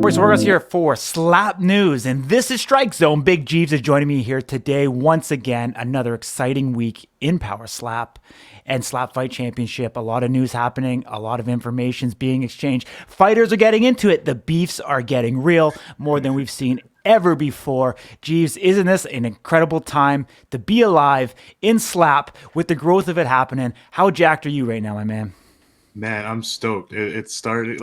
Boys, we're here for Slap News, and this is Strike Zone. Big Jeeves is joining me here today once again. Another exciting week in Power Slap and Slap Fight Championship. A lot of news happening, a lot of information's being exchanged. Fighters are getting into it. The beefs are getting real, more than we've seen ever before. Jeeves, isn't this an incredible time to be alive in Slap with the growth of it happening? How jacked are you right now, my man? Man, I'm stoked. It's starting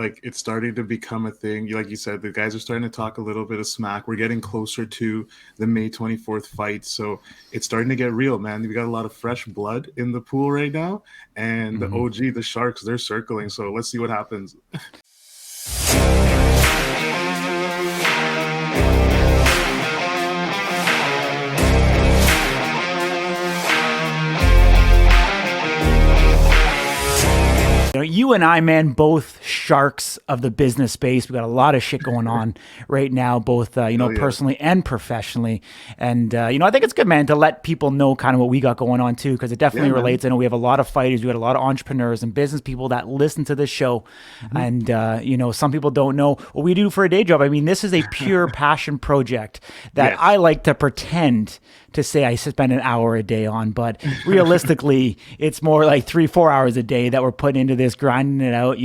to become a thing. Like you said, the guys are starting to talk a little bit of smack. We're getting closer to the May 24th fight, so it's starting to get real, man. We got a lot of fresh blood in the pool right now, and the OG, the Sharks, they're circling. So let's see what happens. You and I, man, both sharks of the business space. We got a lot of shit going on right now, both personally and professionally. And I think it's good, man, to let people know kind of what we got going on too, because it definitely relates. I know we have a lot of fighters, we got a lot of entrepreneurs and business people that listen to this show, and some people don't know what we do for a day job. I mean, this is a pure passion project that I like to pretend to say I spend an hour a day on, but realistically, it's more like 3-4 hours a day that we're putting into this, grinding it out,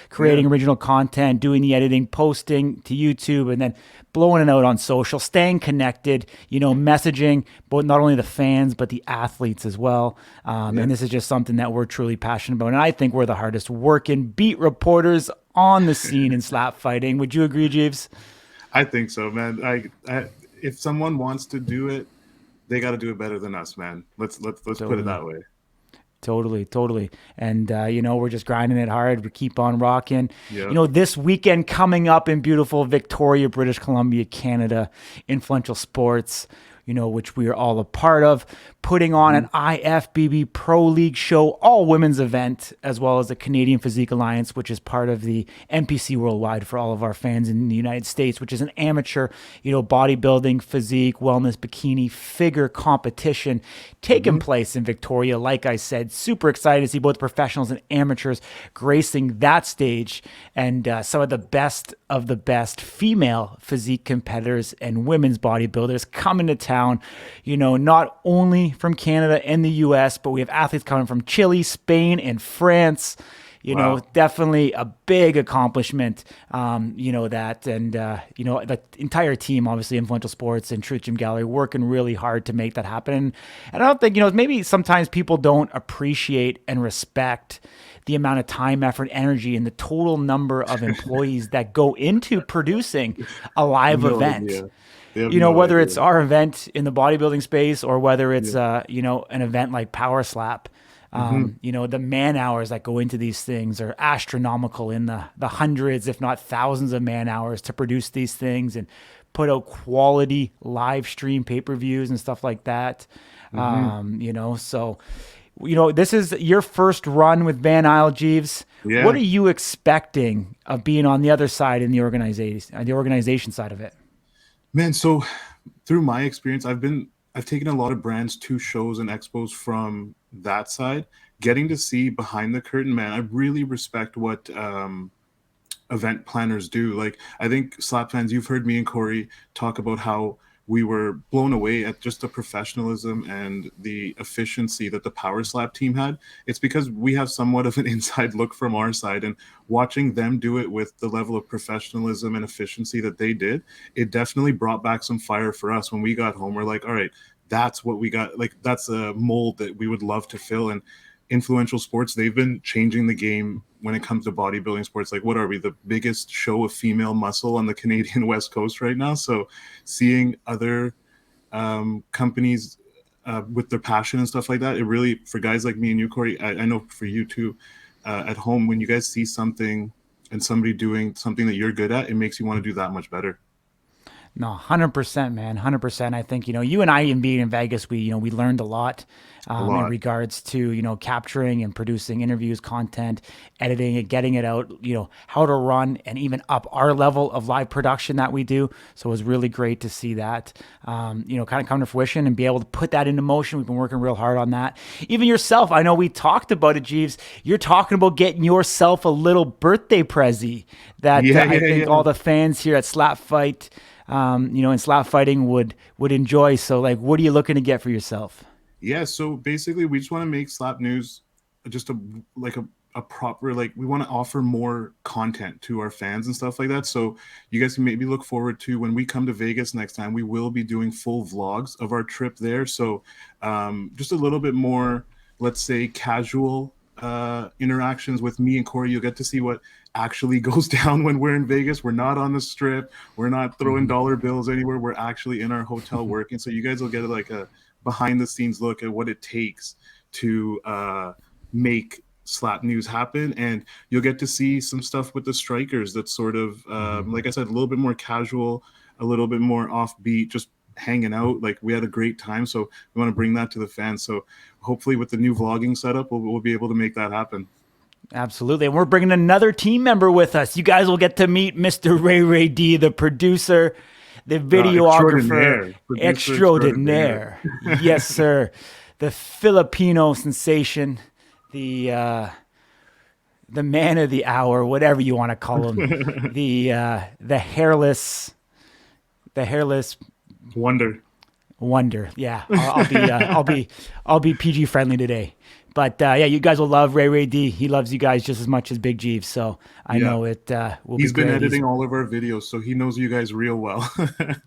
creating original content, doing the editing, posting to YouTube, and then blowing it out on social, staying connected, messaging both not only the fans, but the athletes as well. And this is just something that we're truly passionate about. And I think we're the hardest working beat reporters on the scene in slap fighting. Would you agree, Jeeves? I think so, man. If someone wants to do it, they got to do it better than us, man. Let's Totally. put it that way. Totally. And, we're just grinding it hard. We keep on rocking. Yep. This weekend coming up in beautiful Victoria, British Columbia, Canada, Influential Sports, which we are all a part of, putting on an IFBB Pro League show, all women's event, as well as the Canadian Physique Alliance, which is part of the NPC Worldwide for all of our fans in the United States, which is an amateur, bodybuilding, physique, wellness, bikini, figure competition taking place in Victoria. Like I said, super excited to see both professionals and amateurs gracing that stage, and some of the best female physique competitors and women's bodybuilders coming to town, not only from Canada and the US, but we have athletes coming from Chile, Spain, and France. Wow. Definitely a big accomplishment, the entire team, obviously Influential Sports and Truth Gym Gallery, working really hard to make that happen. And I don't think, maybe sometimes people don't appreciate and respect the amount of time, effort, energy, and the total number of employees that go into producing a live event. Whether it's our event in the bodybuilding space or whether it's, an event like Power Slap. The man hours that go into these things are astronomical, in the hundreds, if not thousands of man hours to produce these things and put out quality live stream pay-per-views and stuff like that. So, this is your first run with Van Isle, Jeeves. Yeah. What are you expecting of being on the other side in the organization side of it? Man, so through my experience, I've taken a lot of brands to shows and expos from that side. Getting to see behind the curtain, man, I really respect what event planners do. Like, I think Slap fans, you've heard me and Corey talk about how we were blown away at just the professionalism and the efficiency that the Power Slap team had. It's because we have somewhat of an inside look from our side, and watching them do it with the level of professionalism and efficiency that they did, it definitely brought back some fire for us. When we got home, we're like, all right, that's what we got. Like, that's a mold that we would love to fill. And Influential Sports, they've been changing the game when it comes to bodybuilding sports. Like, what are we, the biggest show of female muscle on the Canadian West Coast right now? So seeing other companies with their passion and stuff like that, it really, for guys like me and you, Corey, I know for you too, at home, when you guys see something and somebody doing something that you're good at, it makes you want to do that much better. No, 100%, man. 100%. I think, you and I, in being in Vegas, we learned a lot A in lot. regards to, capturing and producing interviews, content, editing it, getting it out, how to run and even up our level of live production that we do. So it was really great to see that, kind of come to fruition and be able to put that into motion. We've been working real hard on that. Even yourself, I know we talked about it, Jeeves. You're talking about getting yourself a little birthday prezi that Yeah, I yeah, think yeah. all the fans here at Slap Fight in slap fighting would enjoy. So like, what are you looking to get for yourself? Yeah, so basically we just want to make Slap News just a proper, like, we want to offer more content to our fans and stuff like that. So you guys can maybe look forward to when we come to Vegas next time, we will be doing full vlogs of our trip there. So just a little bit more, let's say, casual interactions with me and Corey. You'll get to see what actually goes down when we're in Vegas. We're not on the strip. We're not throwing dollar bills anywhere. We're actually in our hotel working. So you guys will get like a behind the scenes look at what it takes to make Slap News happen. And you'll get to see some stuff with the strikers that's sort of, like I said, a little bit more casual, a little bit more offbeat, just hanging out. Like, we had a great time. So we want to bring that to the fans. So hopefully with the new vlogging setup, we'll be able to make that happen. Absolutely. And we're bringing another team member with us. You guys will get to meet Mr. Ray D, the producer, the videographer extraordinaire. Yes, sir. The Filipino sensation, the man of the hour, whatever you want to call him, the hairless wonder. Yeah, I'll be PG friendly today. But yeah, you guys will love Ray D. He loves you guys just as much as Big Jeeves. So I know it will be He's been great. editing all of our videos, so he knows you guys real well.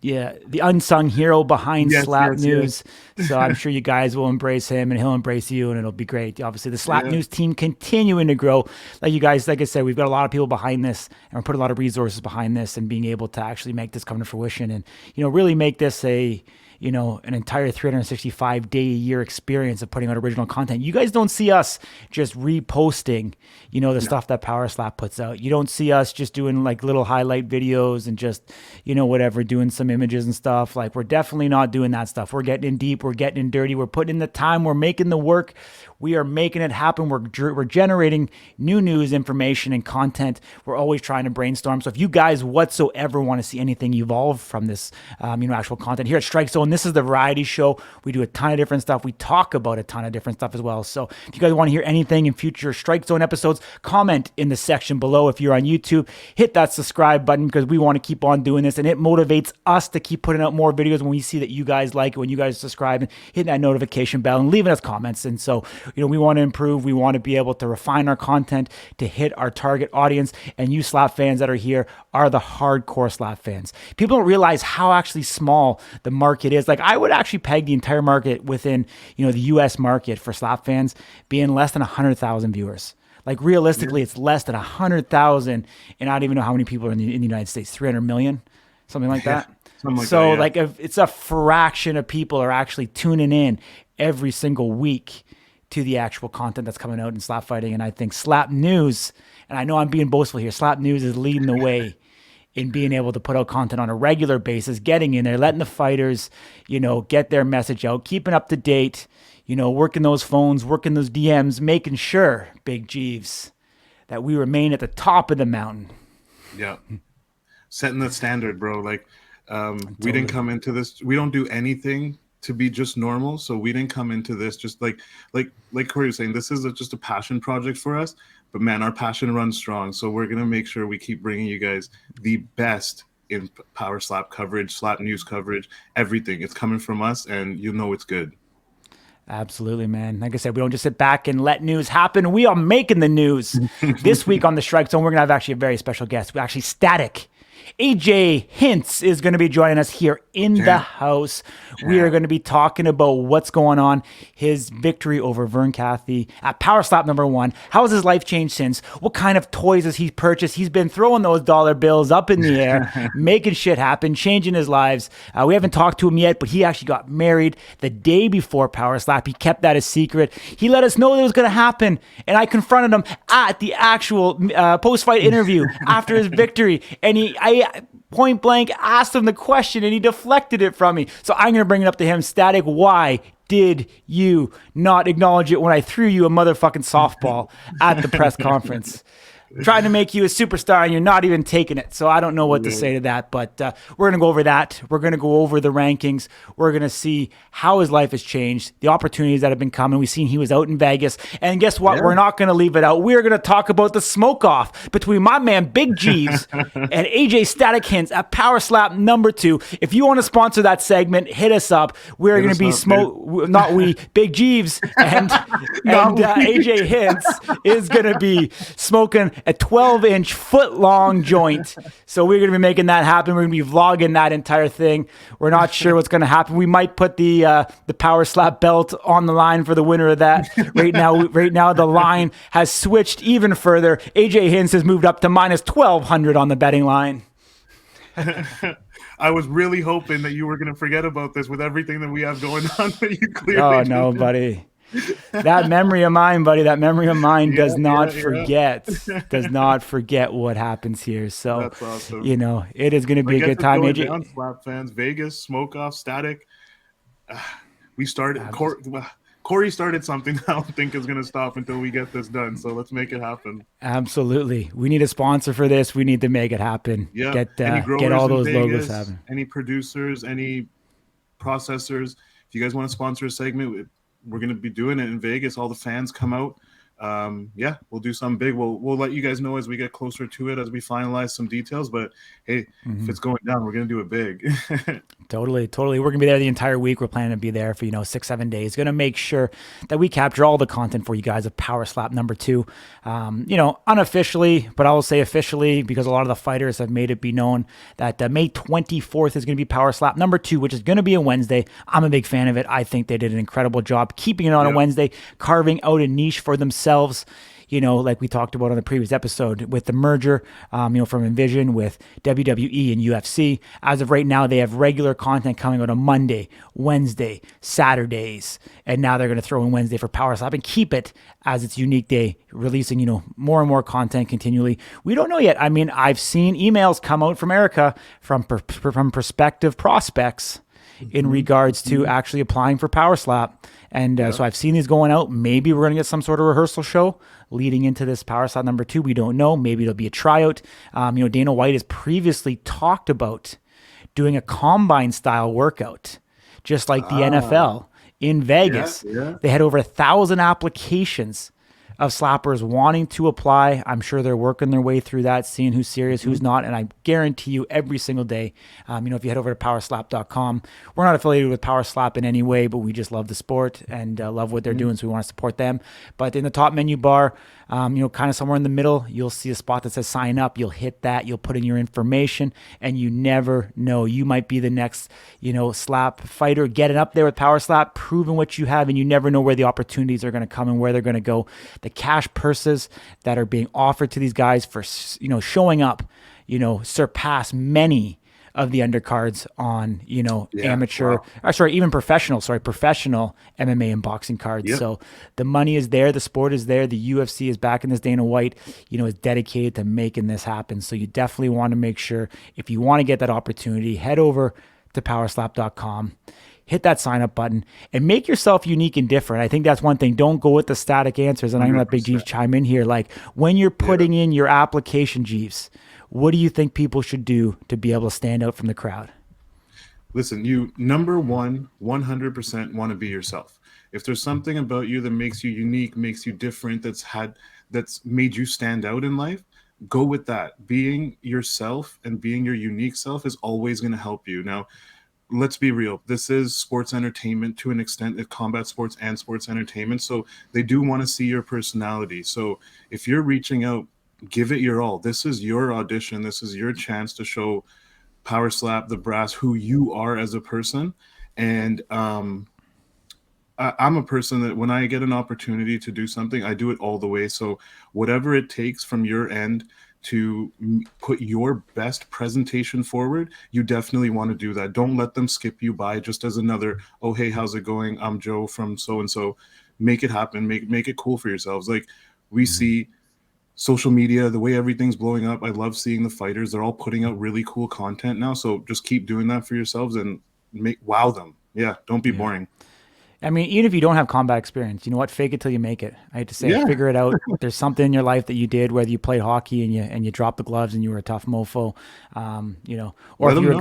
Yeah, the unsung hero behind Slap yes, News. So I'm sure you guys will embrace him and he'll embrace you, and it'll be great. Obviously, the Slap News team continuing to grow. Like I said, we've got a lot of people behind this, and we're putting a lot of resources behind this and being able to actually make this come to fruition and, really make this an entire 365-day-a-year experience of putting out original content. You guys don't see us just reposting, the stuff that Power Slap puts out. You don't see us just doing like little highlight videos and just, whatever, doing some images and stuff. Like, we're definitely not doing that stuff. We're getting in deep. We're getting in dirty. We're putting in the time. We're making the work. We are making it happen. We're generating new news, information, and content. We're always trying to brainstorm. So if you guys whatsoever want to see anything evolve from this, actual content here at Strike Zone, this is the variety show. We do a ton of different stuff. We talk about a ton of different stuff as well. So if you guys want to hear anything in future Strike Zone episodes, comment in the section below. If you're on YouTube, hit that subscribe button because we want to keep on doing this, and it motivates us to keep putting out more videos when we see that you guys like it, when you guys subscribe and hit that notification bell and leaving us comments. And so, we want to improve. We want to be able to refine our content to hit our target audience. And you Slap fans that are here are the hardcore Slap fans. People don't realize how actually small the market is. Like, I would actually peg the entire market within, the US market for Slap fans being less than 100,000 viewers. Like, realistically, it's less than 100,000, and I don't even know how many people are in the United States. 300 million, something like that. If it's a fraction of people are actually tuning in every single week to the actual content that's coming out in slap fighting. And I think Slap News, and I know I'm being boastful here, Slap News is leading the way in being able to put out content on a regular basis, getting in there, letting the fighters, get their message out, keeping up to date, working those phones, working those DMs, making sure, Big Jeeves, that we remain at the top of the mountain. Yeah. Setting the standard, bro. Like, we didn't come into this. We don't do anything to be just normal. So we didn't come into this just like Corey was saying, this is just a passion project for us, but man, our passion runs strong. So we're going to make sure we keep bringing you guys the best in Power Slap coverage, Slap News coverage, everything. It's coming from us, and it's good. Absolutely, man. Like I said, we don't just sit back and let news happen. We are making the news. This week on the Strike Zone, we're going to have actually a very special guest. We're actually Static. AJ Hints is going to be joining us here in the house. We are going to be talking about what's going on, his victory over Vern Cathy at Power Slap #1. How has his life changed since? What kind of toys has he purchased? He's been throwing those dollar bills up in the air, making shit happen, changing his lives. We haven't talked to him yet, but he actually got married the day before Power Slap. He kept that a secret. He let us know that it was going to happen, and I confronted him at the actual post-fight interview after his victory, and point blank asked him the question and he deflected it from me. So I'm going to bring it up to him. Static, why did you not acknowledge it when I threw you a motherfucking softball at the press conference? Trying to make you a superstar and you're not even taking it. So I don't know what to say to that, but we're going to go over that. We're going to go over the rankings. We're going to see how his life has changed, the opportunities that have been coming. We've seen he was out in Vegas. And guess what? Yeah. We're not going to leave it out. We're going to talk about the smoke-off between my man Big Jeeves and AJ Static Hints at Power Slap number 2. If you want to sponsor that segment, hit us up. We're going to be Big Jeeves and AJ Hints is going to be smoking a 12-inch foot-long joint. So we're going to be making that happen. We're going to be vlogging that entire thing. We're not sure what's going to happen. We might put the Power Slap belt on the line for the winner of that. Right now the line has switched even further. AJ Hints has moved up to minus 1,200 on the betting line. I was really hoping that you were going to forget about this with everything that we have going on. But you clearly oh, no, buddy. That memory of mine, buddy, does not forget what happens here. So, that's awesome. It is going to be a good time. AJ, down, Slap fans, Vegas, Smoke Off, Static. We started. Corey started something I don't think is going to stop until we get this done. So let's make it happen. Absolutely. We need a sponsor for this. We need to make it happen. Yeah. Get all those logos happen. Any producers, any processors. If you guys want to sponsor a segment, we're going to be doing it in Vegas. All the fans come out. We'll do something big. We'll let you guys know as we get closer to it, as we finalize some details. But hey, if it's going down, we're going to do it big. Totally. We're going to be there the entire week. We're planning to be there for 6-7 days. Going to make sure that we capture all the content for you guys of Power Slap number 2. Unofficially, but I will say officially, because a lot of the fighters have made it be known that May 24th is going to be Power Slap number 2, which is going to be a Wednesday. I'm a big fan of it. I think they did an incredible job keeping it on a Wednesday, carving out a niche for themselves. Like we talked about on the previous episode with the merger, from Envision with WWE and UFC. As of right now, they have regular content coming out on Monday, Wednesday, Saturdays, and now they're going to throw in Wednesday for Power Slap and keep it as its unique day, releasing, more and more content continually. We don't know yet. I mean, I've seen emails come out from Erica from prospective prospects in regards to actually applying for Power Slap. And so I've seen these going out. Maybe we're going to get some sort of rehearsal show leading into this Power Slap number 2. We don't know. Maybe it'll be a tryout. Dana White has previously talked about doing a combine style workout, just like the NFL in Vegas. They had over 1,000 applications of slappers wanting to apply. I'm sure they're working their way through that, seeing who's serious, who's not. And I guarantee you every single day, if you head over to powerslap.com, we're not affiliated with Power Slap in any way, but we just love the sport and love what they're doing. So we want to support them. But in the top menu bar, kind of somewhere in the middle, you'll see a spot that says sign up. You'll hit that, you'll put in your information, and you never know. You might be the next, slap fighter getting up there with Power Slap, proving what you have, and you never know where the opportunities are going to come and where they're going to go. The cash purses that are being offered to these guys for, showing up, surpass many of the undercards on, even professional MMA and boxing cards. Yep. So the money is there, the sport is there, the UFC is back in this. Dana White, is dedicated to making this happen. So you definitely want to make sure, if you want to get that opportunity, head over to powerslap.com. Hit that sign up button and make yourself unique and different. I think that's one thing. Don't go with the static answers. And I'm going to let Big Jeeves chime in here. Like, when you're putting in your application, Jeeves, what do you think people should do to be able to stand out from the crowd? Listen, you, number one, 100% want to be yourself. If there's something about you that makes you unique, makes you different, that's made you stand out in life, go with that. Being yourself and being your unique self is always going to help you. Now, let's be real. This is sports entertainment to an extent, combat sports and sports entertainment. So they do want to see your personality. So if you're reaching out, give it your all. This is your audition. This is your chance to show Power Slap, the brass, who you are as a person. And I'm a person that when I get an opportunity to do something, I do it all the way. So whatever it takes from your end to put your best presentation forward, you definitely want to do that. Don't let them skip you by just as another, oh, hey, how's it going? I'm Joe from so-and-so. Make it happen. Make it cool for yourselves. Like, we see social media, the way everything's blowing up. I love seeing the fighters. They're all putting out really cool content now. So just keep doing that for yourselves and make wow them. Yeah, don't be Yeah. boring. I mean, even if you don't have combat experience, you know what? Fake it till you make it. I hate to say it. Yeah, Figure it out. There's something in your life that you did, whether you played hockey and you dropped the gloves and you were a tough mofo, you know, or let if them you're a know.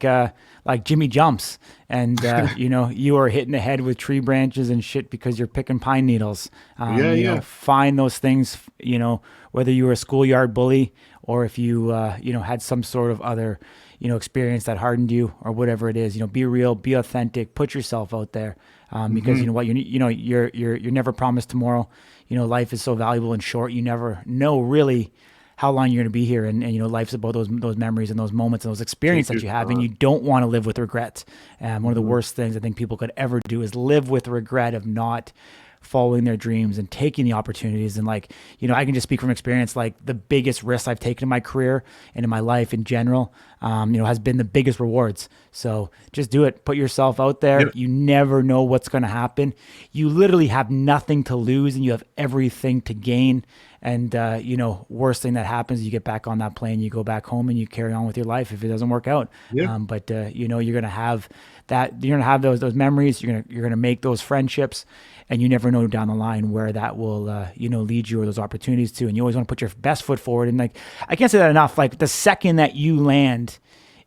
guy like Jimmy Jumps and you know you are hitting the head with tree branches and shit because you're picking pine needles. Yeah, You know, yeah, find those things. You know, whether you were a schoolyard bully or if you you know had some sort of other you know experience that hardened you or whatever it is, you know, be real, be authentic, put yourself out there, because you know what, you know you're never promised tomorrow. You know, life is so valuable and short, you never know really how long you're going to be here, and you know life's about those memories and those moments and those experiences take that your you have, and you time. don't want to live with regret. One of the Mhm. worst things I think people could ever do is live with regret of not following their dreams and taking the opportunities. And like, you know, I can just speak from experience, like the biggest risks I've taken in my career and in my life in general, you know, has been the biggest rewards. So just do it. Put yourself out there. Yep. You never know what's going to happen. You literally have nothing to lose and you have everything to gain. And, you know, worst thing that happens, you get back on that plane, you go back home and you carry on with your life if it doesn't work out. Yeah. But you know, you're going to have you're going to have those memories. You're going to make those friendships, and you never know down the line where that will, you know, lead you or those opportunities to. And you always want to put your best foot forward. And like, I can't say that enough. Like the second that you land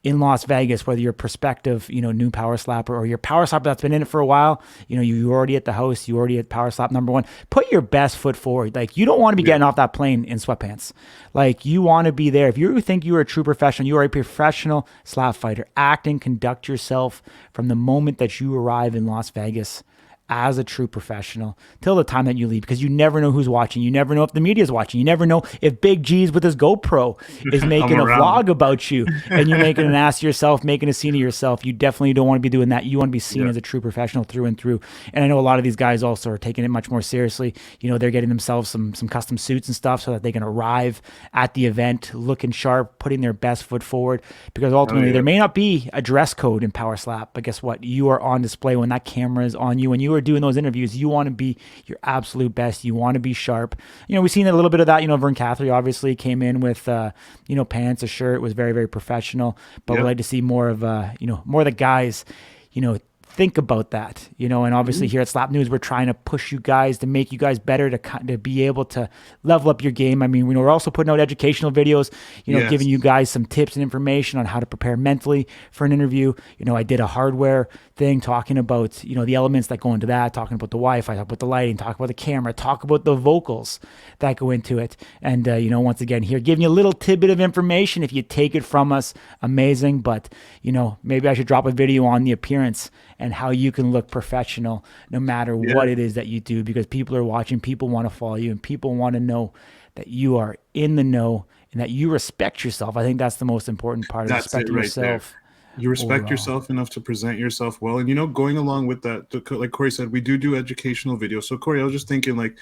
in Las Vegas, whether you're prospective, you know, new power slapper or your power slapper that's been in it for a while, you know, you're already at the house, you already at power slap number one, put your best foot forward. Like you don't want to be Yeah. getting off that plane in sweatpants. Like you want to be there. If you think you're a true professional, you are a professional slap fighter. Act and conduct yourself from the moment that you arrive in Las Vegas as a true professional till the time that you leave, because you never know who's watching. You never know if the media is watching. You never know if Big G's with his GoPro is I'm making a around. vlog about you and you're making an ass of yourself, making a scene of yourself. You definitely don't want to be doing that. You want to be seen Yeah. as a true professional through and through. And I know a lot of these guys also are taking it much more seriously. You know, they're getting themselves some custom suits and stuff so that they can arrive at the event looking sharp, putting their best foot forward, because Oh ultimately yeah. there may not be a dress code in Power Slap, but guess what? You are on display when that camera is on you. When you are doing those interviews, you want to be your absolute best. You want to be sharp. You know, we've seen a little bit of that. You know, Vern Catherine obviously came in with, you know, pants, a shirt, was very, very professional. But we'd Yep. like to see more of, you know, more of the guys, you know, think about that, you know, and obviously Mhm. here at Slap News, we're trying to push you guys to make you guys better, to be able to level up your game. I mean, we're also putting out educational videos, you know, giving Yes. you guys some tips and information on how to prepare mentally for an interview. You know, I did a hardware thing talking about, you know, the elements that go into that, talking about the Wi-Fi, talk about the lighting, talk about the camera, talk about the vocals that go into it. And, you know, once again, here, giving you a little tidbit of information. If you take it from us, amazing. But, you know, maybe I should drop a video on the appearance and how you can look professional no matter what Yeah. it is that you do, because people are watching, people want to follow you, and people want to know that you are in the know and that you respect yourself. I think that's the most important part, is That's it respecting right there. yourself You respect overall. yourself enough to present yourself well, and you know, going along with that, like Corey said, we do educational videos. So Corey, I was just thinking, like,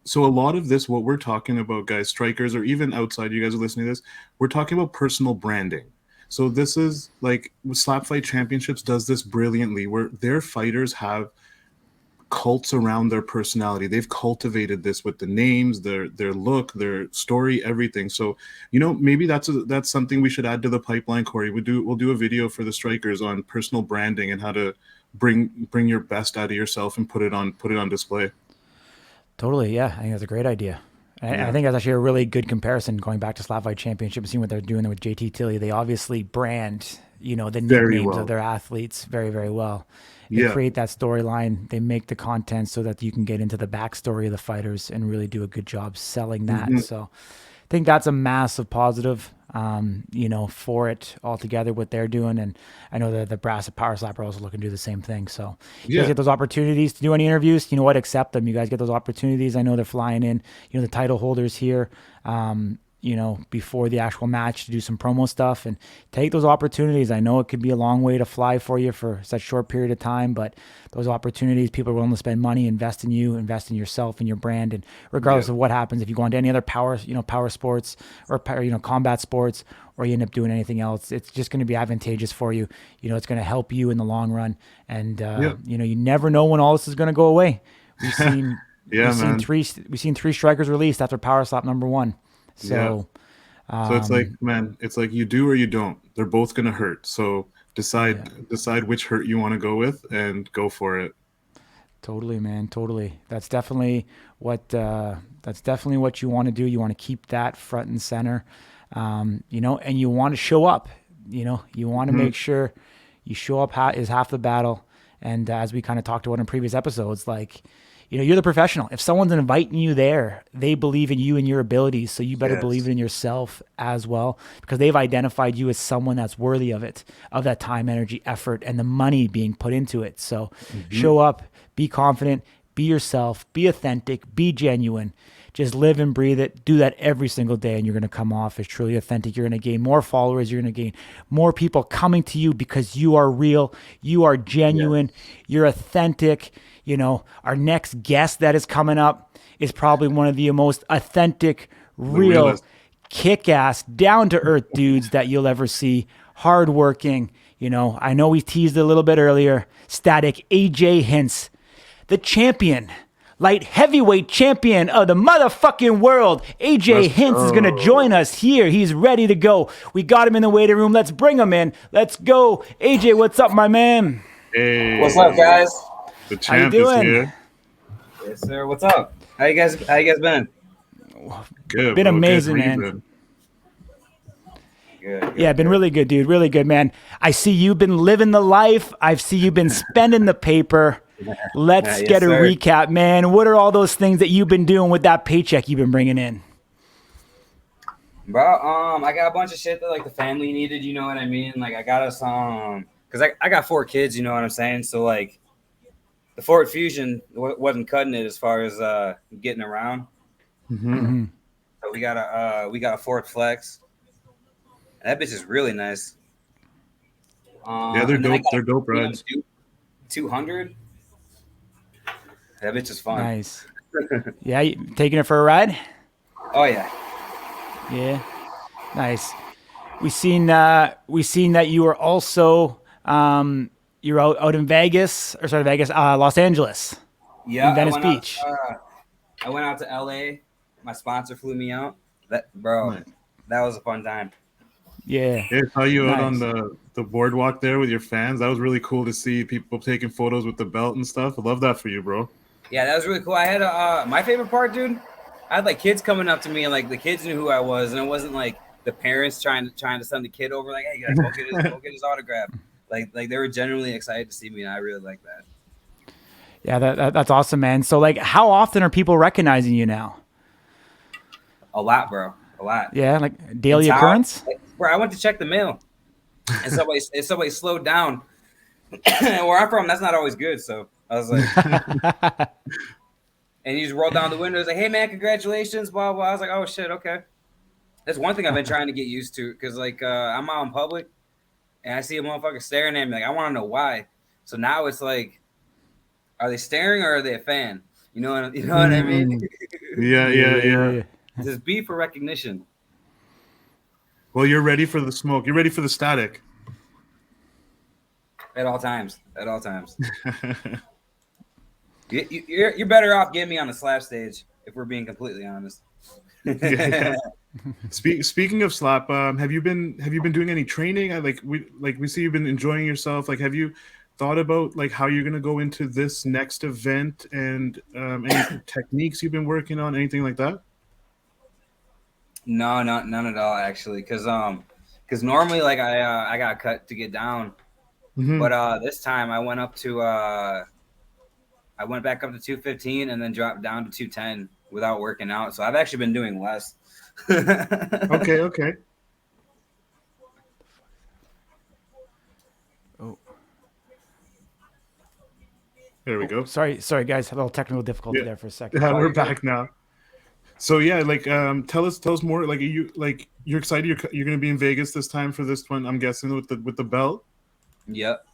so a lot of this, what we're talking about, guys, strikers, or even outside, you guys are listening to this, we're talking about personal branding. So this is like Slap Fight Championships does this brilliantly, where their fighters have cults around their personality. They've cultivated this with the names, their look, their story, everything. So, you know, maybe that's something we should add to the pipeline, Corey. We'll do a video for the strikers on personal branding and how to bring your best out of yourself and put it on display. Totally, yeah. I think that's a great idea. I Yeah. think that's actually a really good comparison, going back to Slap Fight Championship and seeing what they're doing there with JT Tilly. They obviously brand, you know, the Very nicknames of well. their athletes very, very well. They Yeah. create that storyline. They make the content so that you can get into the backstory of the fighters and really do a good job selling that. Mhm. So I think that's a massive positive, you know, for it altogether, what they're doing. And I know that the brass at Power Slap are also looking to do the same thing. So you guys Yeah. get those opportunities to do any interviews, you know what, accept them. You guys get those opportunities. I know they're flying in, you know, the title holders here, you know, before the actual match to do some promo stuff, and take those opportunities. I know it could be a long way to fly for you for such short period of time, but those opportunities, people are willing to spend money, invest in you, invest in yourself and your brand. And regardless Yeah. of what happens, if you go into any other power, you know, power sports or, you know, combat sports, or you end up doing anything else, it's just going to be advantageous for you. You know, it's going to help you in the long run. And, Yeah. you know, you never know when all this is going to go away. We've seen Yeah, man. We've seen three strikers released after Power Slap #1. So, So it's like, man, it's like you do or you don't. They're both gonna hurt. So decide which hurt you want to go with and go for it. totally, man. Totally. That's definitely what you want to do. You want to keep that front and center, you know, and you want to show up. You know, you want to make sure you show up is half the battle. And as we kind of talked about in previous episodes, like, you know, you're the professional. If someone's inviting you there, they believe in you and your abilities. So you better believe in yourself as well, because they've identified you as someone that's worthy of it, of that time, energy, effort, and the money being put into it. So show up, be confident, be yourself, be authentic, be genuine. Just live and breathe it. Do that every single day, and you're going to come off as truly authentic. You're going to gain more followers. You're going to gain more people coming to you because you are real. You are genuine. You're authentic. You know, our next guest that is coming up is probably one of the most authentic, real, kick-ass, down-to-earth dudes that you'll ever see. Hardworking. You know, I know we teased it a little bit earlier. Static AJ Hints, the champion. Light heavyweight champion of the motherfucking world. AJ Hints is going to join us here. He's ready to go. We got him in the waiting room. Let's bring him in. Let's go. AJ, what's up, my man? Hey. What's up, guys? The champ is here. Yes, sir. What's up? How you guys been? Good. Been amazing, man. Good. Been really good, dude. Really good, man. I see you've been living the life. I see you've been spending the paper. Let's get a recap, man. What are all those things that you've been doing with that paycheck you've been bringing in? Bro, I got a bunch of shit that like the family needed, you know what I mean? Like I got us because I got 4 kids, you know what I'm saying? So like the Ford Fusion wasn't cutting it as far as getting around. So we got a Ford Flex. That bitch is really nice. They're dope. They're dope rides. 200. That bitch is fun. Nice. Yeah, you taking it for a ride? Oh yeah. Yeah. Nice. We seen that you were also you're out in Los Angeles. Yeah, in Venice Beach. I went out to LA. My sponsor flew me out. That was a fun time. Yeah. I saw you out on the boardwalk there with your fans. That was really cool to see people taking photos with the belt and stuff. I love that for you, bro. Yeah, that was really cool. I had my favorite part, dude. I had like kids coming up to me, and like the kids knew who I was, and it wasn't like the parents trying to send the kid over, like, hey, guys, go get his autograph. Like they were genuinely excited to see me, and I really like that. Yeah, that's awesome, man. So like, how often are people recognizing you now? A lot, bro. A lot. Yeah, like daily occurrence. Bro, I went to check the mail, and somebody slowed down. Where I'm from, that's not always good. So I was like, and he just rolled down the window. He's like, "Hey, man, congratulations!" Blah blah. I was like, "Oh shit, okay." That's one thing I've been trying to get used to, because like I'm out in public, and I see a motherfucker staring at me. Like I want to know why. So now it's like, are they staring or are they a fan? You know what I mean? Yeah. Just be for recognition. Well, you're ready for the smoke. You're ready for the static. At all times. You're better off getting me on the slap stage, if we're being completely honest. Speaking of slap, have you been doing any training? We see you've been enjoying yourself. Like, have you thought about like how you're gonna go into this next event and any techniques you've been working on, anything like that? No, none at all, actually. Because normally like I got cut to get down, but this time I went back up to 215 and then dropped down to 210 without working out. So I've actually been doing less. Okay. Oh, there we go. Sorry, guys. A little technical difficulty there for a second. Yeah, we're back now. So yeah, like tell us more. Like, you're excited? You're going to be in Vegas this time for this one, I'm guessing, with the belt. Yep.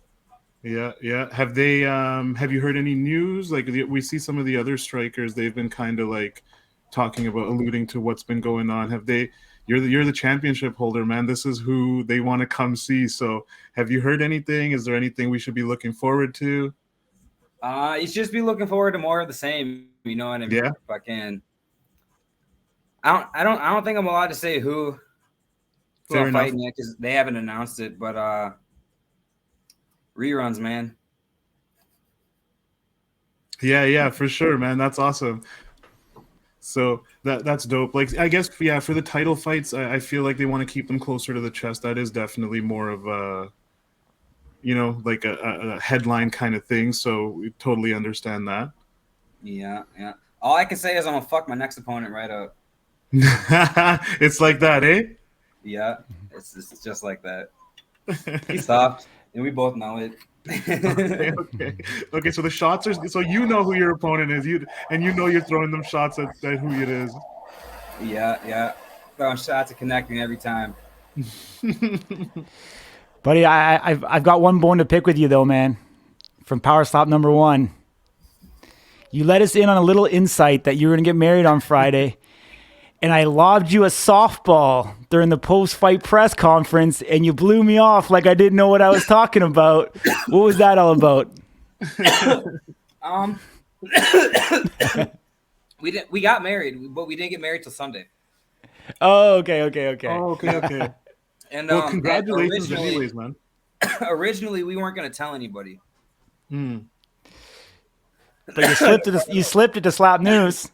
Yeah. Have they? Have you heard any news? Like, we see some of the other strikers. They've been kind of like talking about, alluding to what's been going on. Have they? You're the championship holder, man. This is who they want to come see. So, have you heard anything? Is there anything we should be looking forward to? You should just be looking forward to more of the same. You know what I mean? Yeah. Fucking. I don't think I'm allowed to say who Fair I'm enough. fighting yet because they haven't announced it. But reruns, man. Yeah, for sure, man. That's awesome. So that's dope. Like, I guess, yeah, for the title fights, I feel like they want to keep them closer to the chest. That is definitely more of a, like a headline kind of thing. So we totally understand that. Yeah. All I can say is I'm gonna fuck my next opponent right up. It's like that, eh? Yeah, it's just like that. He's soft, and we both know it. Okay. So the shots are. So you know who your opponent is. You know you're throwing them shots at who it is. Yeah. Throwing shots and connecting every time. Buddy, I've got one bone to pick with you though, man. From Power Slap number 1, you let us in on a little insight that you were gonna get married on Friday. And I lobbed you a softball during the post-fight press conference, and you blew me off like I didn't know what I was talking about. What was that all about? We got married, but we didn't get married till Sunday. Oh, okay. Oh, okay. And Well, congratulations, anyways, man. Originally, we weren't gonna tell anybody. But you slipped it to Slap News.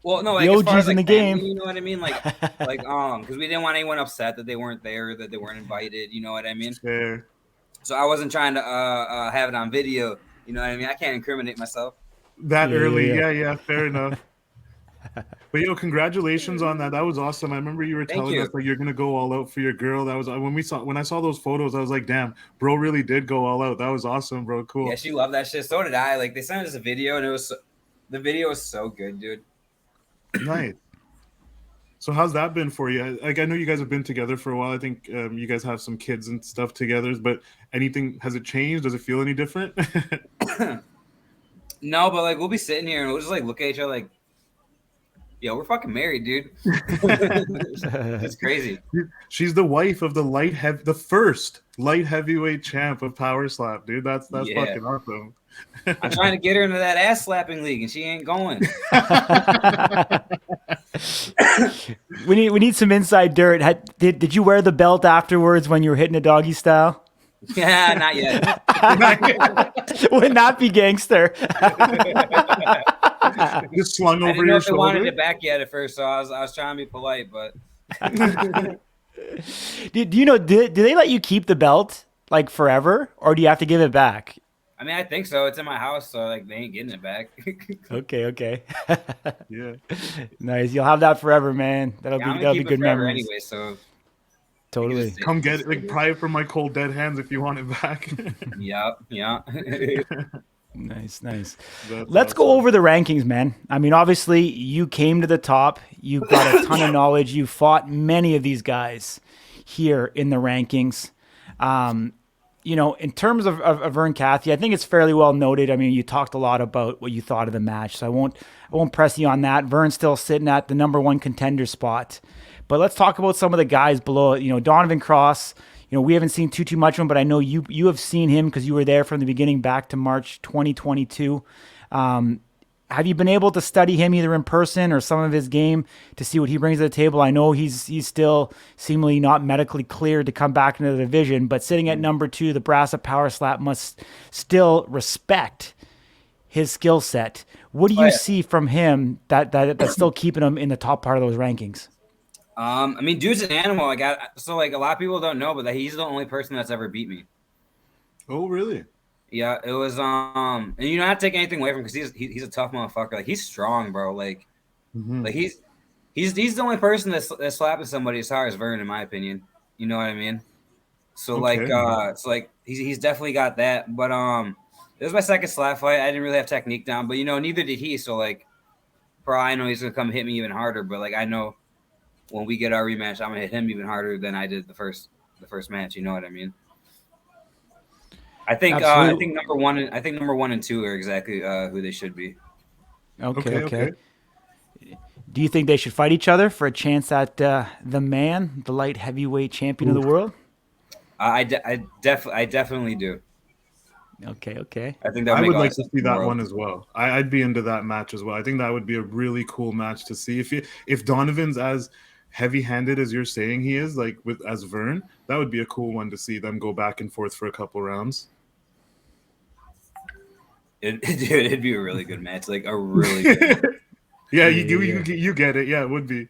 Well, no, the like, as far OGs as, like, in the family, game. you know what I mean? Because we didn't want anyone upset that they weren't there, that they weren't invited. You know what I mean? Fair. So I wasn't trying to have it on video. You know what I mean? I can't incriminate myself. That early, yeah, fair enough. But congratulations on that. That was awesome. I remember you were telling us that you're gonna go all out for your girl. That was when I saw those photos, I was like, damn, bro really did go all out. That was awesome, bro. Cool. Yeah, she loved that shit. So did I. Like, they sent us a video, and the video was so good, dude. Nice. So how's that been for you? Like, I know you guys have been together for a while. I think you guys have some kids and stuff together. But has it changed? Does it feel any different? No, but like, we'll be sitting here and we'll just like look at each other like, yo, we're fucking married, dude. It's crazy. She's the wife of the first light heavyweight champ of Power Slap, dude. That's fucking awesome. I'm trying to get her into that ass slapping league, and she ain't going. We need some inside dirt. Did you wear the belt afterwards when you were hitting a doggy style? Yeah, not yet. Would not be gangster. Just slung over your shoulder. I didn't know if they wanted it back yet at first, so I was trying to be polite, but. Do you know? Do they let you keep the belt like forever, or do you have to give it back? I mean, I think so. It's in my house, so like they ain't getting it back. Okay. Yeah. Nice. You'll have that forever, man. That'll be good memories. Anyway, so totally. Come get it, like, pry it from my cold dead hands if you want it back. Yeah. Nice. Let's go over the rankings, man. I mean, obviously, you came to the top. You got a ton of knowledge. You fought many of these guys here in the rankings. In terms of Vern Cathy, I think it's fairly well noted. I mean, you talked a lot about what you thought of the match, so I won't press you on that. Vern's still sitting at the number 1 contender spot. But let's talk about some of the guys below. Donovan Cross. We haven't seen too much of him, but I know you have seen him because you were there from the beginning back to March 2022. Have you been able to study him either in person or some of his game to see what he brings to the table? I know he's still seemingly not medically cleared to come back into the division, but sitting at number 2, the brass of Power Slap must still respect his skill set. What do you see from him that's still keeping him in the top part of those rankings? I mean, dude's an animal. A lot of people don't know, but he's the only person that's ever beat me. Oh, really? Yeah, it was and not take anything away from him because he's a tough motherfucker. Like, he's strong, bro. Like, like he's the only person that's slapping somebody as hard as Vern, in my opinion. You know what I mean? So okay. He's definitely got that. But it was my second slap fight. I didn't really have technique down, but neither did he. So like, probably I know he's gonna come hit me even harder. But like, I know when we get our rematch, I'm gonna hit him even harder than I did the first match. You know what I mean? I think number 1 and 2 are exactly who they should be. Okay. Do you think they should fight each other for a chance at the light heavyweight champion of the world? I definitely do. Okay. I think that I make would all like the to sense see in the that world. one as well. I'd be into that match as well. I think that would be a really cool match to see. If Donovan's as heavy-handed as you're saying he is, like with as Vern, that would be a cool one to see them go back and forth for a couple rounds. Dude, it'd be a really good match, like a really good. Yeah, Yeah. you get it. Yeah, it would be.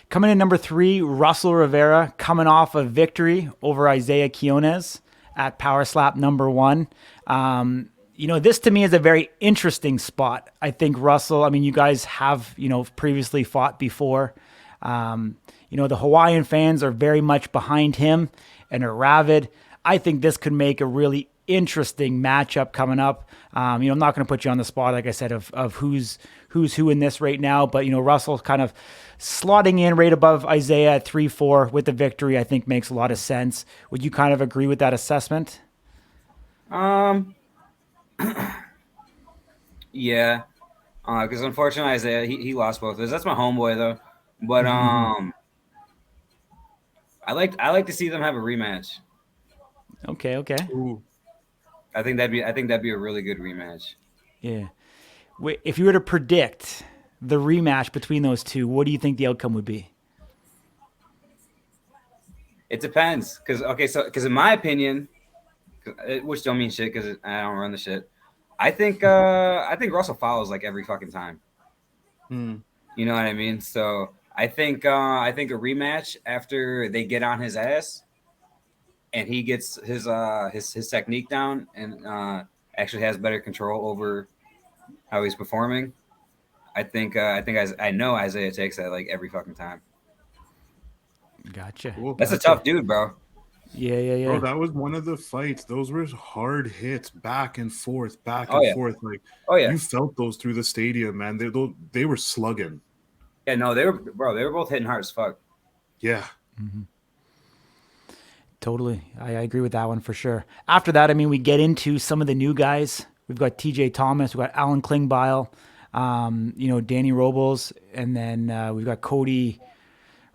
Coming in number 3, Russell Rivera, coming off a victory over Isaiah Quiones at Power Slap number 1. This to me is a very interesting spot. I think Russell, I mean, you guys have, previously fought before. The Hawaiian fans are very much behind him and are rabid. I think this could make a really interesting matchup coming up. I'm not going to put you on the spot, like I said, of who's who in this right now, but Russell kind of slotting in right above Isaiah at 3-4 with the victory, I think makes a lot of sense. Would you kind of agree with that assessment? Yeah, because unfortunately Isaiah he lost both of his. That's my homeboy though, but I like to see them have a rematch. Okay. Ooh. I think that'd be a really good rematch. Yeah. If you were to predict the rematch between those two, what do you think the outcome would be? It depends, because in my opinion, which don't mean shit because I don't run the shit. I think Russell fouls like every fucking time. Hmm. You know what I mean? So I think a rematch after they get on his ass and he gets his technique down and actually has better control over how he's performing. I know Isaiah takes that like every fucking time. Gotcha. Cool. That's a tough dude, bro. Bro, Yeah. that was one of the fights. Those were hard hits, back and forth, Oh yeah. Like Oh yeah. you felt those through the stadium, man. They were slugging. Yeah, no, they were both hitting hard as fuck. Yeah. Totally. I agree with that one for sure. After that, I mean, we get into some of the new guys. We've got TJ Thomas, we've got Alan Klingbeil, Danny Robles, and then we've got Cody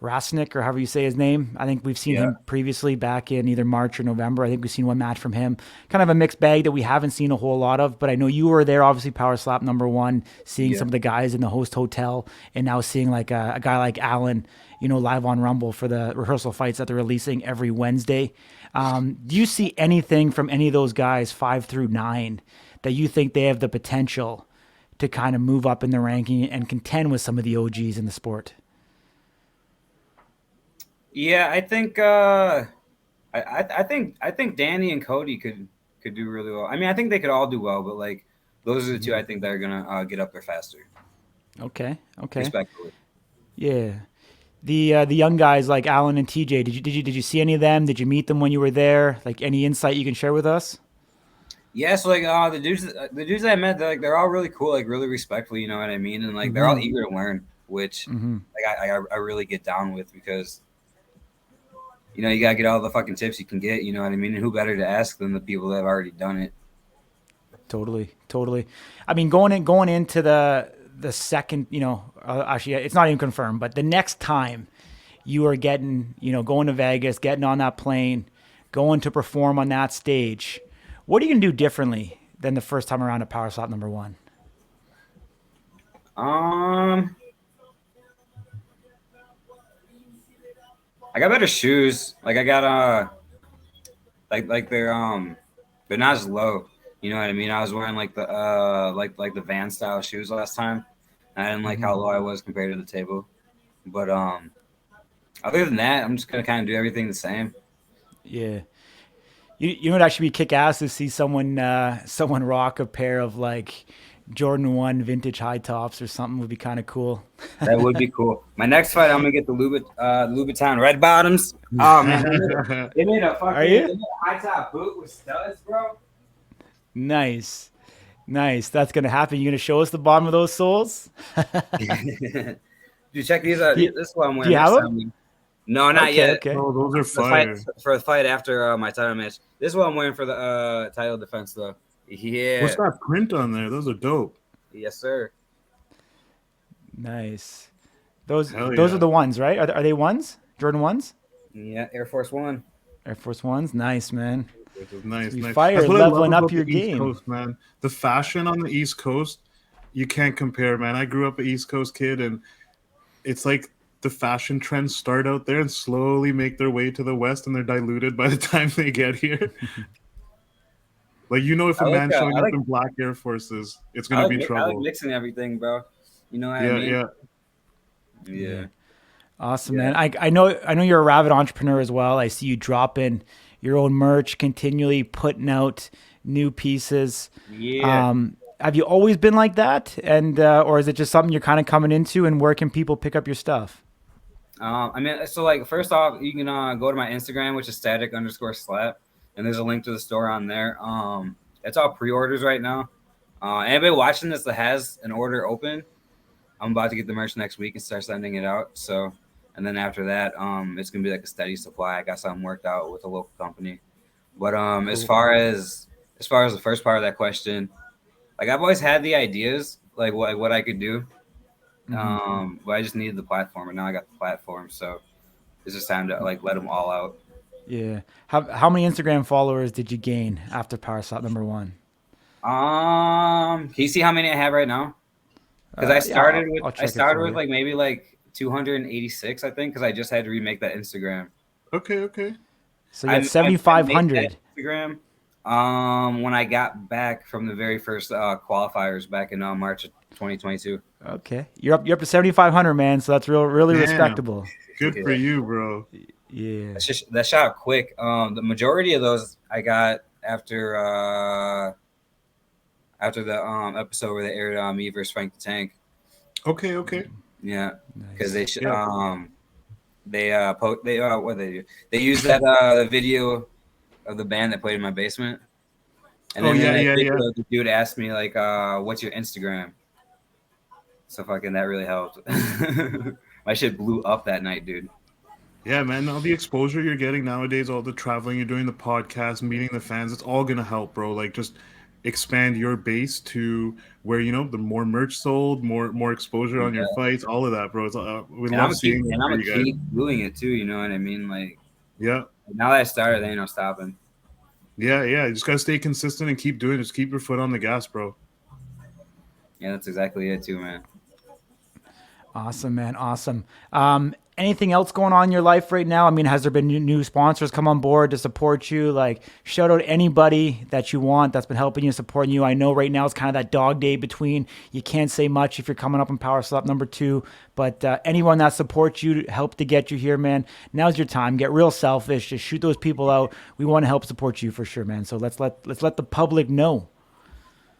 Rasnick, or however you say his name. I think we've seen Yeah. him previously back in either March or November. I think we've seen one match from him. Kind of a mixed bag that we haven't seen a whole lot of, but I know you were there, obviously, Power Slap number 1, seeing Yeah. some of the guys in the host hotel, and now seeing like a guy like Alan, live on Rumble for the rehearsal fights that they're releasing every Wednesday. Do you see anything from any of those guys, 5 through 9, that you think they have the potential to kind of move up in the ranking and contend with some of the OGs in the sport? Yeah, I think I think Danny and Cody could do really well. I mean, I think they could all do well, but like those are the two I think that are gonna get up there faster. Okay. Respectfully. Yeah. The young guys like Alan and TJ, did you see any of them? Did you meet them when you were there? Like any insight you can share with us? Yeah, so like the dudes I met, they're all really cool, like really respectful. You know what I mean? And like they're all eager to learn, which like I really get down with because you gotta get all the fucking tips you can get. You know what I mean? And who better to ask than the people that have already done it? Totally. I mean, going into the second, actually, it's not even confirmed, but the next time you are getting, going to Vegas, getting on that plane, going to perform on that stage, what are you gonna do differently than the first time around at Power Slap number 1? I got better shoes. Like I got like they're not as low. You know what I mean? I was wearing like the like the Van style shoes last time. And I didn't like how low I was compared to the table. But other than that, I'm just gonna kind of do everything the same. Yeah. You know what actually be kick ass to see someone rock a pair of like Jordan 1 vintage high tops or something would be kind of cool. That would be cool. My next fight, I'm gonna get the Louboutin Red Bottoms. Oh man, they made a Are you? high top boot with studs, bro. Nice. That's gonna happen. You gonna show us the bottom of those soles? Dude, check these out. Do you- This is what I'm Do wearing you have next them? time. No, not yet. Okay. Oh, those are The fight, fire. for the fight after my title match. This is what I'm wearing for the title defense, though. Yeah. What's that print on there? Those are dope. Yes, sir. Nice. Those Hell those yeah. are the ones, right? Are they ones? Jordan 1s? Yeah, Air Force One. Air Force 1s? Nice, man. Nice, You nice. fire, That's what I love leveling up about your the East game. Coast, man. The fashion on the East Coast, you can't compare, man. I grew up an East Coast kid, and it's like the fashion trends start out there and slowly make their way to the West, and they're diluted by the time they get here. Like, if I a like man's showing I up like in black Air Forces, it's I gonna like be I like trouble. mixing everything, bro. You know what I Yeah, mean? yeah. Yeah. Awesome, Yeah. man. I know you're a rabid entrepreneur as well. I see you dropping your own merch, continually putting out new pieces. Yeah. Have you always been like that, and or is it just something you're kind of coming into? And where can people pick up your stuff? I mean, so like first off, you can go to my Instagram, which is static_slap, and there's a link to the store on there. It's all pre-orders right now. Anybody watching this that has an order open, I'm about to get the merch next week and start sending it out. So, and then after that, it's gonna be like a steady supply. I got something worked out with a local company. But as Cool. far as the first part of that question, like I've always had the ideas, like what I could do. But I just needed the platform, and now I got the platform. So it's just time to like let them all out. Yeah. How many Instagram followers did you gain after Power Slap #1? Can you see how many I have right now? Because Yeah, I'll I check it started for with you. like maybe like 286, I think, because I just had to remake that Instagram. Okay, okay. So you got I made that 7,500. Instagram when I got back from the very first qualifiers back in March of 2022. Okay, you're up to 7,500, man. So that's really Damn. respectable. Good for Yeah. you, bro. Yeah. That shot up quick. The majority of those I got after the episode where they aired me versus Frank the Tank. Okay, okay. Yeah, because Nice. what they do? They used that the video of the band that played in my basement, and Oh, then yeah, in that yeah, video, yeah. the dude asked me like, "What's your Instagram?" So fucking that really helped. My shit blew up that night, dude. Yeah, man. All the exposure you're getting nowadays, all the traveling you're doing, the podcast, meeting the fans, it's all gonna help, bro. Like, just expand your base to where the more merch sold, more exposure on your Yeah. fights, all of that, bro. We love seeing it I'm for gonna you guys. keep doing it too. You know what I mean? Like Yeah, now that I started, there ain't no stopping. yeah, yeah. You just gotta stay consistent and keep doing it. Just keep your foot on the gas, bro. Yeah, that's exactly it too, man. Awesome, man. Awesome. Anything else going on in your life right now? I mean, has there been new sponsors come on board to support you? Like, shout out anybody that you want that's been helping you, supporting you. I know right now it's kind of that dog day between. You can't say much if you're coming up in Power Slap #2, but anyone that supports you, help to get you here, man. Now's your time. Get real selfish. Just shoot those people out. We want to help support you for sure, man. So let's let the public know.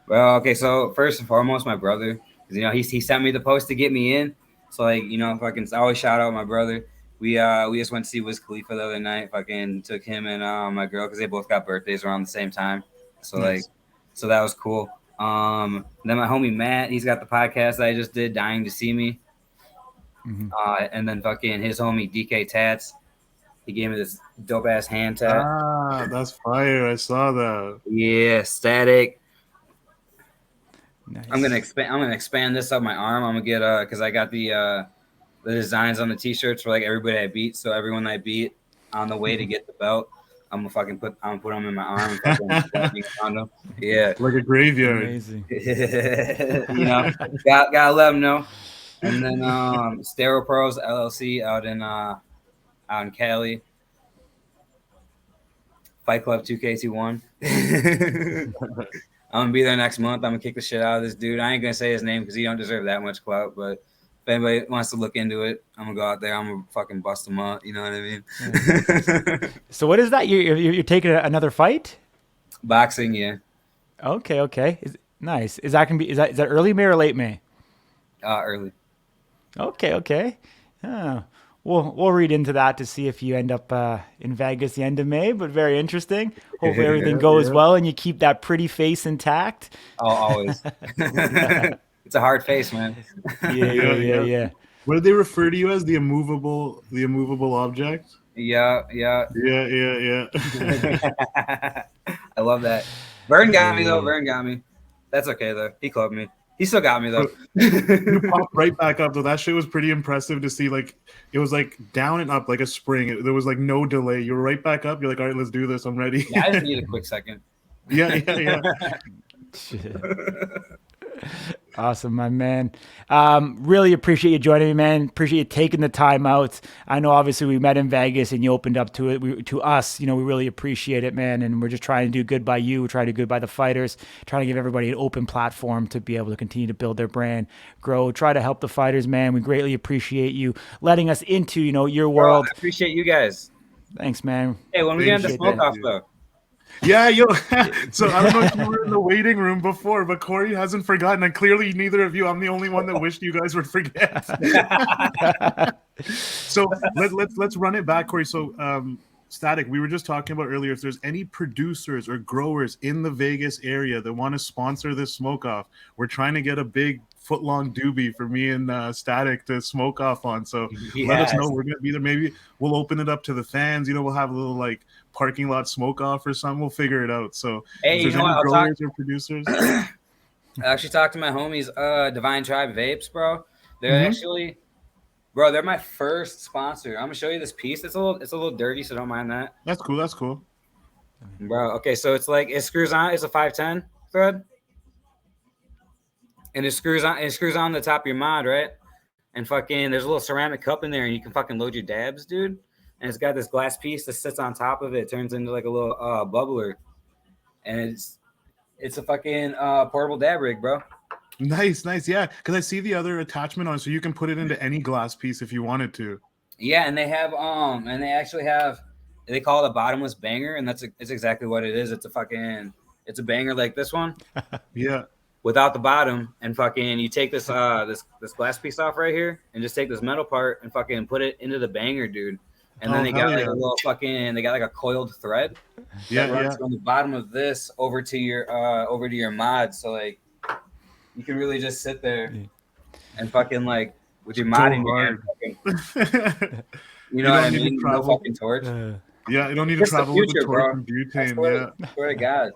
Well, okay. So first and foremost, my brother, 'cause, he sent me the post to get me in. So like fucking I always shout out my brother. We just went to see Wiz Khalifa the other night. Fucking took him and my girl because they both got birthdays around the same time. So Nice. so that was cool. Then my homie Matt, he's got the podcast that I just did, Dying to See Me. And then fucking his homie DK Tats, he gave me this dope ass hand tat. Ah, that's fire. I saw that. Yeah, static. Nice. I'm gonna expand this up my arm. I'm gonna get because I got the designs on the t-shirts for like everybody I beat. So everyone I beat on the way to get the belt, I'm gonna put them in my arm and fucking around them. Yeah, Like a graveyard. Amazing. gotta let them know. And then Stero Pros LLC out in Cali. Fight Club 2K21. I'm gonna be there next month. I'm gonna kick the shit out of this dude. I ain't gonna say his name because he don't deserve that much clout. But if anybody wants to look into it, I'm gonna go out there. I'm gonna fucking bust him up. You know what I mean? So what is that? You're taking another fight? Boxing, yeah. Okay. Nice. Is that gonna be? Is that early May or late May? Early. Okay. Oh, we'll read into that to see if you end up in Vegas the end of May. But very interesting. Hopefully everything goes well and you keep that pretty face intact. Oh, always. It's a hard face, man. Yeah. What did they refer to you as? The immovable object? Yeah. Yeah. I love that. Vern got me though. Vern got me. That's okay though. He clubbed me. He still got me though. You popped right back up though. That shit was pretty impressive to see. Like it was like down and up like a spring. There was like no delay. You were right back up. You're like, all right, let's do this. I'm ready. Yeah, I just need a quick second. Yeah. Awesome, my man. Really appreciate you joining me, man. Appreciate you taking the time out. I know obviously we met in Vegas and you opened up to it, to us. You know, we really appreciate it, man. And we're just trying to do good by you. We're trying to do good by the fighters, trying to give everybody an open platform to be able to continue to build their brand, grow, try to help the fighters, man. We greatly appreciate you letting us into, you know, your world. Bro, I appreciate you guys. Thanks, man. Hey, when we get into smoke off though. Yeah, yo. So I don't know if you were in the waiting room before, but Corey hasn't forgotten, and clearly neither of you. I'm the only one that wished you guys would forget. So let's run it back, Corey. So Static, we were just talking about earlier. If there's any producers or growers in the Vegas area that want to sponsor this smoke off, we're trying to get a big foot-long doobie for me and Static to smoke off on. So let us know. We're gonna be there. Maybe we'll open it up to the fans. You know, we'll have a little like parking lot smoke off or something. We'll figure it out. So hey, if there's any growers or producers, I actually talked to my homies, Divine Tribe Vapes, bro. They're actually, bro, they're my first sponsor. I'm gonna show you this piece. It's a little dirty, so don't mind that. That's cool. That's cool, bro. Okay, so it's like it screws on. It's a 510 thread, and it screws on. It screws on the top of your mod, right? And fucking, there's a little ceramic cup in there, and you can fucking load your dabs, dude. And it's got this glass piece that sits on top of it. It turns into like a little bubbler, and it's a fucking portable dab rig, bro. Nice. Yeah, because I see the other attachment on, so you can put it into any glass piece if you wanted to. Yeah, and they have and they actually have, they call it a bottomless banger, and it's exactly what it is. It's a banger like this one. Yeah. Without the bottom, and fucking you take this this glass piece off right here, and just take this metal part and fucking put it into the banger, dude. And then they got like a little fucking, they got like a coiled thread. Yeah, that runs from the bottom of this over to your mod. So like, you can really just sit there and fucking like with your mod in your hand, fucking, you know what I mean? No fucking torch. Yeah, you don't need to travel with the torch and butane. I swear to God.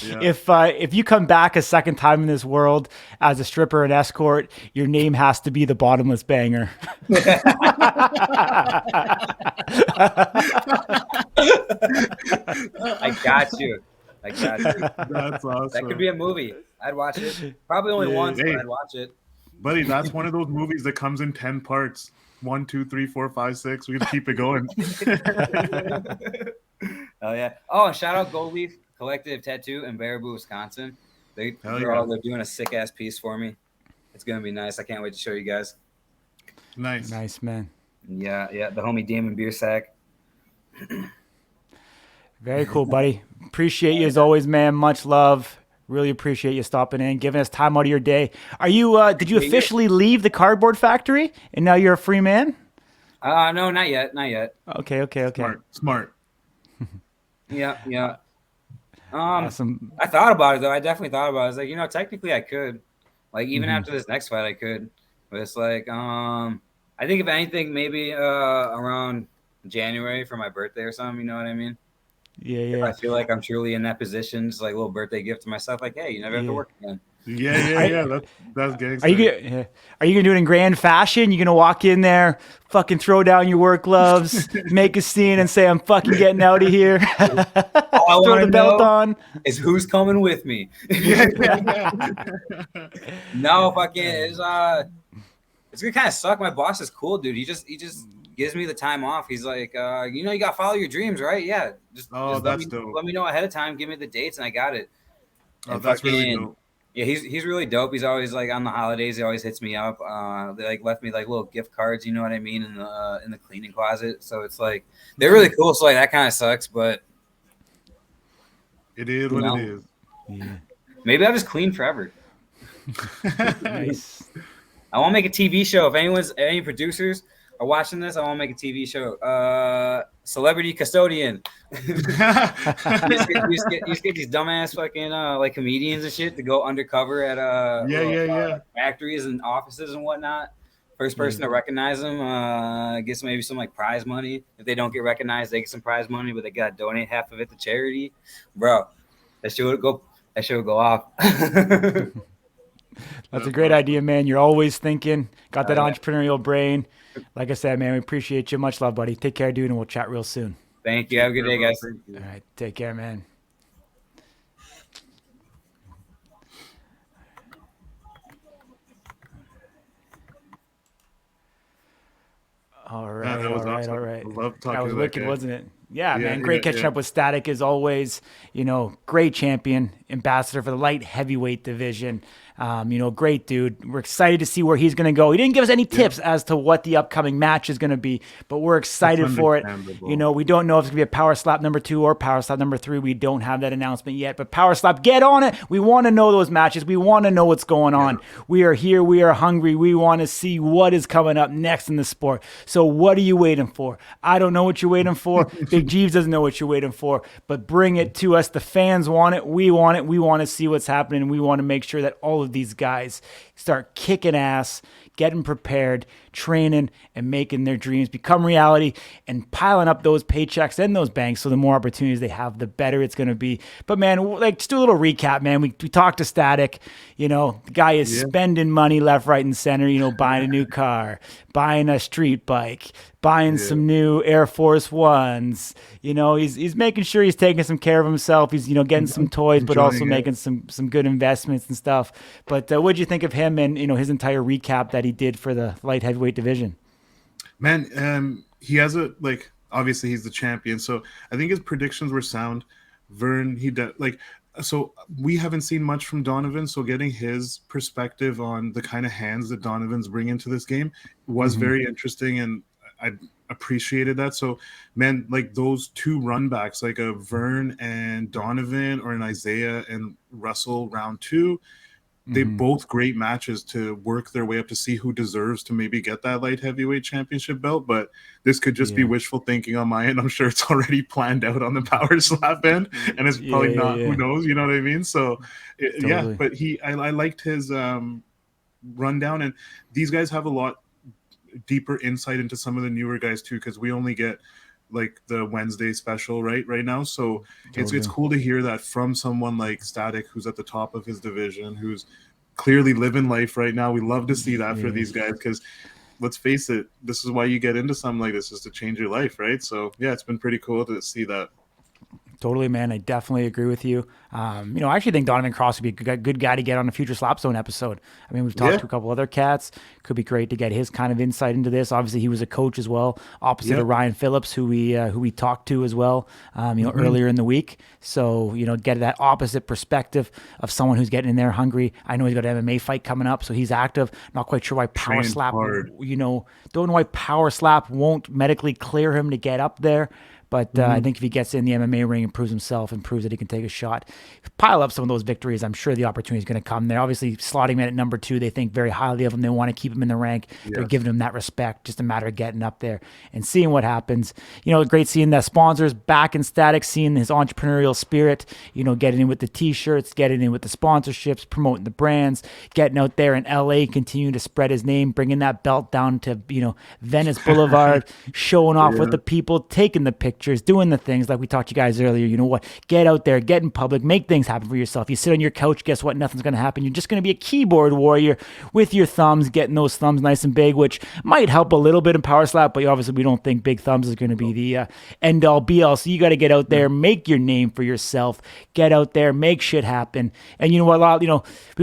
Yeah. If you come back a second time in this world as a stripper and escort, your name has to be the bottomless banger. I got you. That's awesome. That could be a movie. I'd watch it. Probably only once, but I'd watch it. Buddy, that's one of those movies that comes in 10 parts. 1, 2, 3, 4, 5, 6. We can keep it going. Oh yeah. Oh, and shout out Gold Leaf Collective Tattoo in Baraboo, Wisconsin. They're doing a sick ass piece for me. It's gonna be nice. I can't wait to show you guys. Nice, man. Yeah. The homie Damon Beer Sack. Very cool, buddy. Appreciate you as always, man. Much love. Really appreciate you stopping in, giving us time out of your day. Are you? Did you officially leave the cardboard factory, and now you're a free man? No, not yet. Okay. Smart. Yeah. Awesome. I thought about it though. I definitely thought about it. I was like, technically I could, like, even after this next fight, I could. But it's like, I think if anything, maybe around January for my birthday or something. You know what I mean? Yeah. If I feel like I'm truly in that position, just like a little birthday gift to myself. Like, hey, you never have to work again. Yeah. That's gangster. Are you gonna do it in grand fashion? You gonna walk in there, fucking throw down your work gloves, make a scene, and say, "I'm fucking getting out of here." All throw the belt on. Is who's coming with me? No, fucking it's gonna kind of suck. My boss is cool, dude. He just gives me the time off. He's like, you gotta follow your dreams, right? Yeah. Just dope. Let me know ahead of time. Give me the dates, and I got it. And that's really dope. Yeah, he's really dope. He's always like on the holidays. He always hits me up. They like left me like little gift cards, you know what I mean, in the cleaning closet. So it's like they're really cool. So like that kind of sucks, but it is what it is. Yeah. Maybe I'll just clean forever. Nice. I want to make a TV show. If any producers are watching this, I want to make a TV show. Celebrity Custodian. you just get these dumbass fucking like comedians and shit to go undercover at factories and offices and whatnot. First person to recognize them gets maybe some like prize money. If they don't get recognized, they get some prize money, but they got to donate half of it to charity. Bro, that shit would go off. That's a great idea, man. You're always thinking, got that entrepreneurial brain. Like I said, man, we appreciate you. Much love, buddy. Take care, dude, and we'll chat real soon. Thank you. Have a good day, guys. All right. Take care, man. All right, that was all right, awesome. all right. I love talking That was to that wicked, guy. wasn't it? Yeah, Yeah, man. Great catching up with Static as always. Great champion, ambassador for the light heavyweight division. Great dude. We're excited to see where he's going to go. He didn't give us any tips as to what the upcoming match is going to be, but we're excited for it. We don't know if it's going to be a Power Slap number 2 or Power Slap number 3. We don't have that announcement yet, but Power Slap, get on it. We want to know those matches. We want to know what's going on. We are here. We are hungry. We want to see what is coming up next in the sport. So what are you waiting for? I don't know what you're waiting for. Big Jeeves doesn't know what you're waiting for, but bring it to us. The fans want it. We want it. We want to see what's happening, and we want to make sure that all of these guys start kicking ass, getting prepared, training, and making their dreams become reality and piling up those paychecks and those banks. So the more opportunities they have, the better it's going to be. But man, just do a little recap, man. We talked to Static. The guy is spending money left, right, and center, buying a new car, buying a street bike, buying some new Air Force Ones. He's making sure he's taking some care of himself. He's, getting some toys, but also making some good investments and stuff. But what'd you think of him and, his entire recap that he did for the light heavyweight division? Man, he has obviously he's the champion. So I think his predictions were sound. Vern, so we haven't seen much from Donovan. So getting his perspective on the kind of hands that Donovan's bring into this game was very interesting. And I appreciated that. So, man, those two run backs, like a Vern and Donovan or an Isaiah and Russell round 2, they both great matches to work their way up to see who deserves to maybe get that light heavyweight championship belt. But this could just be wishful thinking on my end. I'm sure it's already planned out on the Power Slap end, and it's probably not. Who knows? You know what I mean? So, totally. But I liked his rundown, and these guys have a lot deeper insight into some of the newer guys too, because we only get the Wednesday special right now. So it's cool to hear that from someone like Static, who's at the top of his division, who's clearly living life right now. We love to see that for these guys, because let's face it, this is why you get into something like this, is to change your life, right? So it's been pretty cool to see that. Totally, man. I definitely agree with you. I actually think Donovan Cross would be a good guy to get on a future Slap Zone episode. I mean, we've talked to a couple other cats. Could be great to get his kind of insight into this. Obviously, he was a coach as well, opposite of Ryan Phillips, who we talked to as well, earlier in the week. So, get that opposite perspective of someone who's getting in there hungry. I know he's got an MMA fight coming up, so he's active. Not quite sure why Power Slap, don't know why Power Slap won't medically clear him to get up there. But I think if he gets in the MMA ring and proves himself and proves that he can take a shot, pile up some of those victories, I'm sure the opportunity is going to come there. Obviously, slotting him in at number 2, they think very highly of him. They want to keep him in the rank. Yes. They're giving him that respect. Just a matter of getting up there and seeing what happens. Great seeing the sponsors back in Static, seeing his entrepreneurial spirit, getting in with the T-shirts, getting in with the sponsorships, promoting the brands, getting out there in LA, continuing to spread his name, bringing that belt down to, Venice Boulevard, showing off with the people, taking the pictures, doing the things like we talked to you guys earlier. Get out there, get in public, make things happen for yourself. You sit on your couch, guess what? Nothing's going to happen. You're just going to be a keyboard warrior with your thumbs, getting those thumbs nice and big, which might help a little bit in Power Slap, but obviously we don't think big thumbs is going to be the end all be all. So you got to get out there, make your name for yourself, get out there, make shit happen. And you know what? We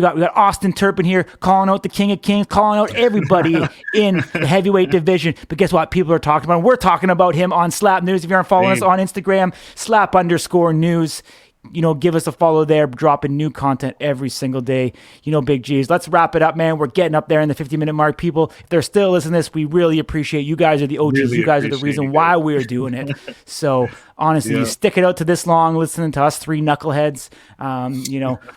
got Austin Turpin here calling out the King of Kings, calling out everybody in the heavyweight division. But guess what? People are talking about him. We're talking about him on Slap News. If you aren't following us on Instagram, slap_news. Give us a follow there, dropping new content every single day. Big G's. Let's wrap it up, man. We're getting up there in the 50-minute mark. People, if they're still listening to this, we really appreciate you guys are the OGs. Really, you guys are the reason why we're doing it. So honestly, you stick it out to this long, listening to us 3 knuckleheads.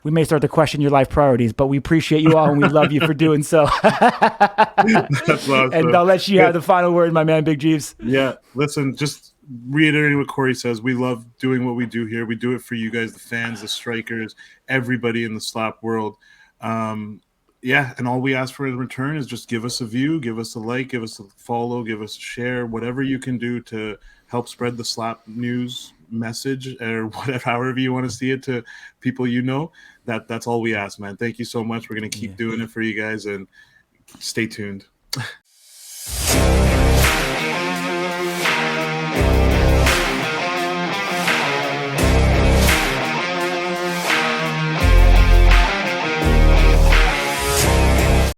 We may start to question your life priorities, but we appreciate you all and we love you for doing so. That's awesome. And I'll let you have the final word, my man, Big Jeeves. Yeah, listen, just reiterating what Corey says, we love doing what we do here. We do it for you guys, the fans, the strikers, everybody in the slap world. And all we ask for in return is just give us a view, give us a like, give us a follow, give us a share, whatever you can do to help spread the slap news message or whatever, however you want to see it, to people, that's all we ask, man. Thank you so much. We're gonna keep doing it for you guys, and stay tuned.